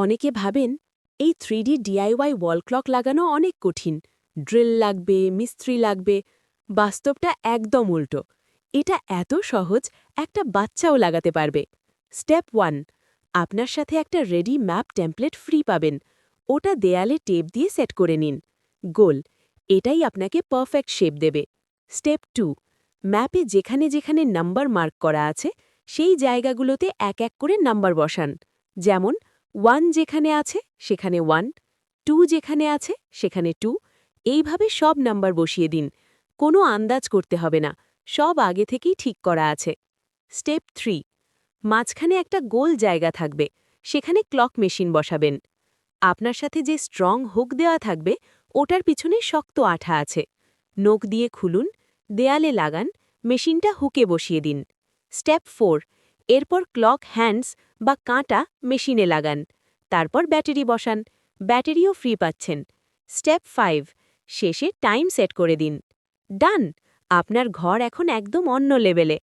অনেকে ভাবেন এই 3D ডিআইওয়াই ওয়াল ক্লক লাগানো অনেক কঠিন, ড্রিল লাগবে, মিস্ত্রি লাগবে। বাস্তবটা একদম উল্টো। এটা এত সহজ, একটা বাচ্চাও লাগাতে পারবে। স্টেপ 1, আপনার সাথে একটা রেডি ম্যাপ টেমপ্লেট ফ্রি পাবেন। ওটা দেয়ালে টেপ দিয়ে সেট করে নিন। গোল, এটাই আপনাকে পারফেক্ট শেপ দেবে। স্টেপ 2, ম্যাপে যেখানে যেখানে নাম্বার মার্ক করা আছে সেই জায়গাগুলোতে এক এক করে নাম্বার বসান। যেমন 1 যেখানে আছে সেখানে 1, 2 যেখানে আছে সেখানে 2। এইভাবে সব নাম্বার বসিয়ে দিন। কোনো আন্দাজ করতে হবে না, সব আগে থেকেই ঠিক করা আছে। স্টেপ 3, মাঝখানে একটা গোল জায়গা থাকবে, সেখানে ক্লক মেশিন বসাবেন। আপনার সাথে যে স্ট্রং হুক দেওয়া থাকবে ওটার পিছনে শক্ত আঠা আছে। নখ দিয়ে খুলুন, দেয়ালে লাগান, মেশিনটা হুকে বসিয়ে দিন। স্টেপ 4, এরপর ক্লক হ্যান্ডস বা কাঁটা মেশিনে লাগান। তারপর ব্যাটারি বসান, ব্যাটারিও ফ্রি পাচ্ছেন। স্টেপ 5, শেষে টাইম সেট করে দিন। ডান! আপনার ঘর এখন একদম অন্য লেভেলে।